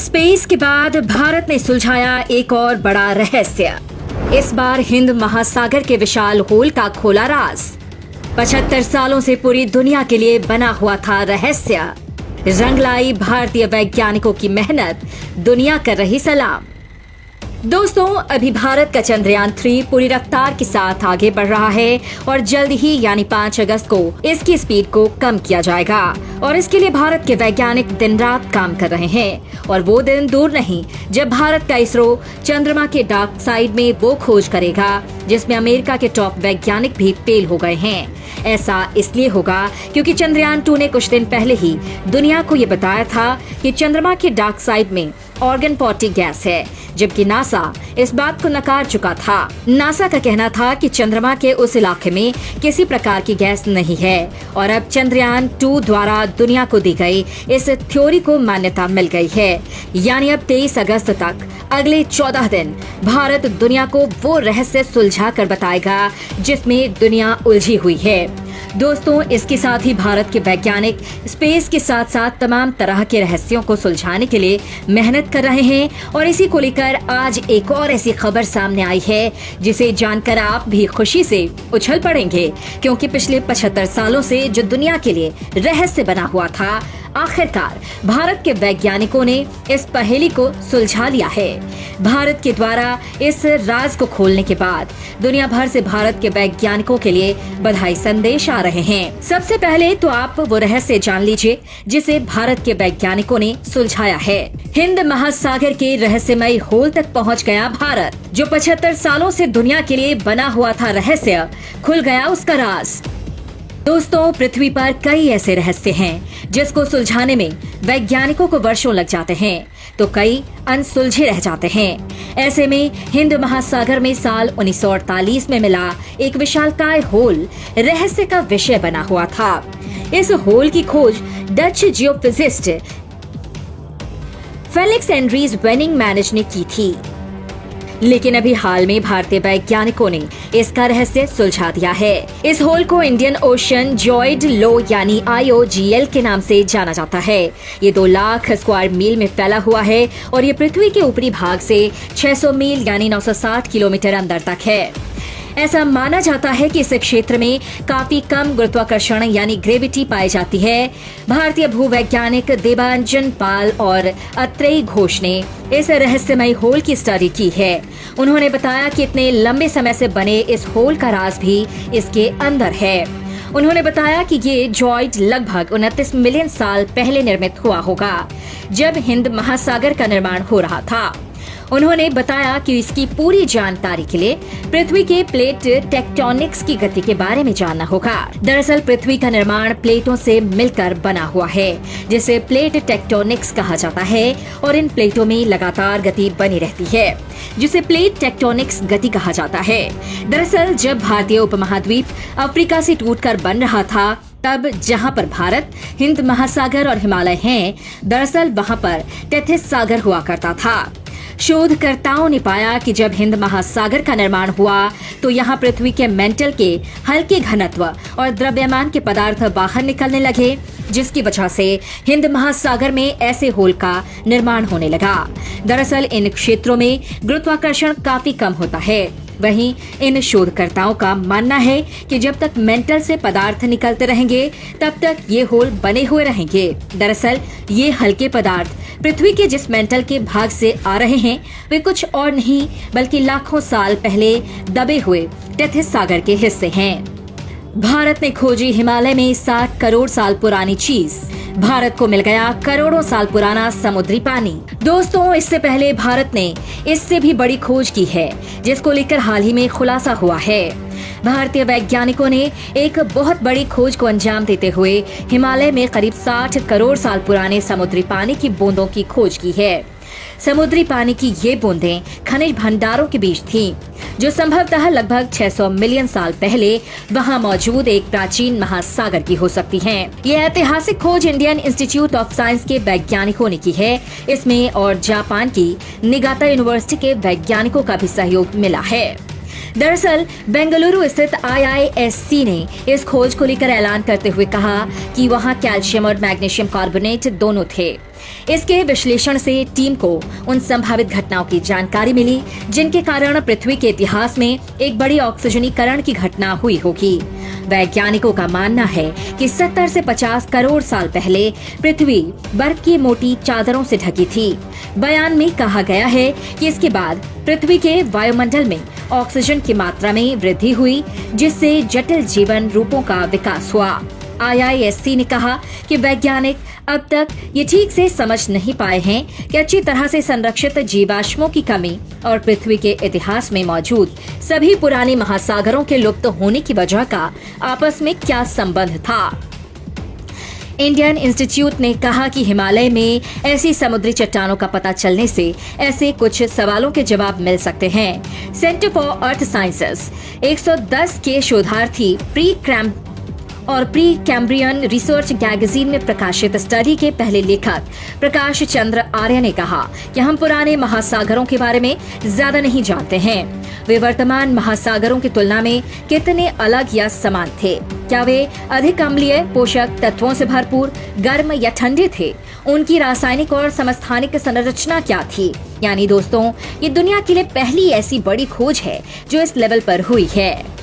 Space के बाद भारत ने सुलझाया एक और बड़ा रहस्य। इस बार हिंद महासागर के विशाल होल का खोला राज। 75 सालों से पूरी दुनिया के लिए बना हुआ था रहस्य। रंग लाई भारतीय वैज्ञानिकों की मेहनत, दुनिया कर रही सलाम। दोस्तों, अभी भारत का चंद्रयान 3 पूरी रफ्तार के साथ आगे बढ़ रहा है और जल्द ही यानी 5 अगस्त को इसकी स्पीड को कम किया जाएगा और इसके लिए भारत के वैज्ञानिक दिन रात काम कर रहे हैं। और वो दिन दूर नहीं जब भारत का इसरो चंद्रमा के डार्क साइड में वो खोज करेगा जिसमें अमेरिका के टॉप वैज्ञानिक भी फेल हो गए हैं। ऐसा इसलिए होगा क्योंकि चंद्रयान 2 ने कुछ दिन पहले ही दुनिया को ये बताया था कि चंद्रमा के डार्क साइड में ऑर्गन पॉटी गैस है, जबकि नासा इस बात को नकार चुका था। नासा का कहना था कि चंद्रमा के उस इलाके में किसी प्रकार की गैस नहीं है और अब चंद्रयान 2 द्वारा दुनिया को दी गई इस थ्योरी को मान्यता मिल गई है। यानी अब 23 अगस्त तक अगले 14 दिन भारत दुनिया को वो रहस्य सुलझा कर बताएगा जिसमें दुनिया उलझी हुई है। दोस्तों, इसके साथ ही भारत के वैज्ञानिक स्पेस के साथ साथ तमाम तरह के रहस्यों को सुलझाने के लिए मेहनत कर रहे हैं और इसी को लेकर आज एक और ऐसी खबर सामने आई है जिसे जानकर आप भी खुशी से उछल पड़ेंगे, क्योंकि पिछले 75 सालों से जो दुनिया के लिए रहस्य बना हुआ था, आखिरकार भारत के वैज्ञानिकों ने इस पहेली को सुलझा लिया है। भारत के द्वारा इस राज को खोलने के बाद दुनिया भर से भारत के वैज्ञानिकों के लिए बधाई संदेश आ रहे हैं। सबसे पहले तो आप वो रहस्य जान लीजिए जिसे भारत के वैज्ञानिकों ने सुलझाया है। हिंद महासागर के रहस्यमय होल तक पहुंच गया भारत। जो 75 सालों से दुनिया के लिए बना हुआ था रहस्य, खुल गया उसका राज। दोस्तों, पृथ्वी पर कई ऐसे रहस्य हैं जिसको सुलझाने में वैज्ञानिकों को वर्षों लग जाते हैं तो कई अनसुलझे रह जाते हैं। ऐसे में हिंद महासागर में साल 1948 में मिला एक विशालकाय होल रहस्य का विषय बना हुआ था। इस होल की खोज डच जियोफिजिस्ट फेलिक्स एंड्रीज वेनिंगमैनिज ने की थी, लेकिन अभी हाल में भारतीय वैज्ञानिकों ने इसका रहस्य सुलझा दिया है। इस होल को इंडियन ओशन जॉइड लो यानी IOGL के नाम से जाना जाता है। ये 2 लाख स्क्वायर मील में फैला हुआ है और ये पृथ्वी के ऊपरी भाग से 600 मील यानी 960 किलोमीटर अंदर तक है। ऐसा माना जाता है कि इस क्षेत्र में काफी कम गुरुत्वाकर्षण यानी ग्रेविटी पाई जाती है। भारतीय भूवैज्ञानिक देवांजन पाल और अत्रेय घोष ने इस रहस्यमय होल की स्टडी की है। उन्होंने बताया कि इतने लंबे समय से बने इस होल का राज भी इसके अंदर है। उन्होंने बताया कि ये जॉइड लगभग 29 मिलियन साल पहले निर्मित हुआ होगा, जब हिंद महासागर का निर्माण हो रहा था। उन्होंने बताया कि इसकी पूरी जानकारी के लिए पृथ्वी के प्लेट टेक्टोनिक्स की गति के बारे में जानना होगा। दरअसल पृथ्वी का निर्माण प्लेटों से मिलकर बना हुआ है, जिसे प्लेट टेक्टोनिक्स कहा जाता है और इन प्लेटों में लगातार गति बनी रहती है, जिसे प्लेट टेक्टोनिक्स गति कहा जाता है। दरअसल जब भारतीय उपमहाद्वीप अफ्रीका से टूटकर बन रहा था, तब जहां पर भारत, हिंद महासागर और हिमालय हैं, दरअसल वहां पर टेथिस सागर हुआ करता था। शोधकर्ताओं ने पाया कि जब हिंद महासागर का निर्माण हुआ तो यहाँ पृथ्वी के मेंटल के हल्के घनत्व और द्रव्यमान के पदार्थ बाहर निकलने लगे, जिसकी वजह से हिंद महासागर में ऐसे होल का निर्माण होने लगा। दरअसल इन क्षेत्रों में गुरुत्वाकर्षण काफी कम होता है। वहीं इन शोधकर्ताओं का मानना है कि जब तक मेंटल से पदार्थ निकलते रहेंगे तब तक ये होल बने हुए रहेंगे। दरअसल ये हल्के पदार्थ पृथ्वी के जिस मेंटल के भाग से आ रहे हैं वे कुछ और नहीं बल्कि लाखों साल पहले दबे हुए टेथिस सागर के हिस्से हैं। भारत ने खोजी हिमालय में 60 करोड़ साल पुरानी चीज। भारत को मिल गया करोड़ों साल पुराना समुद्री पानी। दोस्तों, इससे पहले भारत ने इससे भी बड़ी खोज की है, जिसको लेकर हाल ही में खुलासा हुआ है। भारतीय वैज्ञानिकों ने एक बहुत बड़ी खोज को अंजाम देते हुए हिमालय में करीब 60 करोड़ साल पुराने समुद्री पानी की बूंदों की खोज की है। समुद्री पानी की ये बूंदें खनिज भंडारों के बीच थीं, जो संभवतः लगभग 600 मिलियन साल पहले वहां मौजूद एक प्राचीन महासागर की हो सकती हैं। ये ऐतिहासिक खोज इंडियन इंस्टीट्यूट ऑफ साइंस के वैज्ञानिकों ने की है। इसमें और जापान की निगाता यूनिवर्सिटी के वैज्ञानिकों का भी सहयोग मिला है। दरअसल बेंगलुरु स्थित IISc ने इस खोज को लेकर ऐलान करते हुए कहा कि वहां कैल्शियम और मैग्नीशियम कार्बोनेट दोनों थे। इसके विश्लेषण से टीम को उन संभावित घटनाओं की जानकारी मिली जिनके कारण पृथ्वी के इतिहास में एक बड़ी ऑक्सीजनीकरण की घटना हुई होगी। वैज्ञानिकों का मानना है कि 70 से 50 करोड़ साल पहले पृथ्वी बर्फ की मोटी चादरों से ढकी थी। बयान में कहा गया है कि इसके बाद पृथ्वी के वायुमंडल में ऑक्सीजन की मात्रा में वृद्धि हुई, जिससे जटिल जीवन रूपों का विकास हुआ। IISc ने कहा कि वैज्ञानिक अब तक ये ठीक से समझ नहीं पाए हैं कि अच्छी तरह से संरक्षित जीवाश्मों की कमी और पृथ्वी के इतिहास में मौजूद सभी पुराने महासागरों के लुप्त होने की वजह का आपस में क्या संबंध था। इंडियन इंस्टीट्यूट ने कहा कि हिमालय में ऐसी समुद्री चट्टानों का पता चलने से ऐसे कुछ सवालों के जवाब मिल सकते हैं। सेंटर फॉर अर्थ साइंसेस 110 के शोधार्थी प्री कैम्ब्रियन रिसर्च मैगजीन में प्रकाशित स्टडी के पहले लेखक प्रकाश चंद्र आर्य ने कहा कि हम पुराने महासागरों के बारे में ज्यादा नहीं जानते हैं। वे वर्तमान महासागरों की तुलना में कितने अलग या समान थे? क्या वे अधिक अम्लीय, पोषक तत्वों से भरपूर, गर्म या ठंडे थे? उनकी रासायनिक और समस्थानिक संरचना क्या थी? यानी दोस्तों, ये दुनिया के लिए पहली ऐसी बड़ी खोज है जो इस लेवल पर हुई है।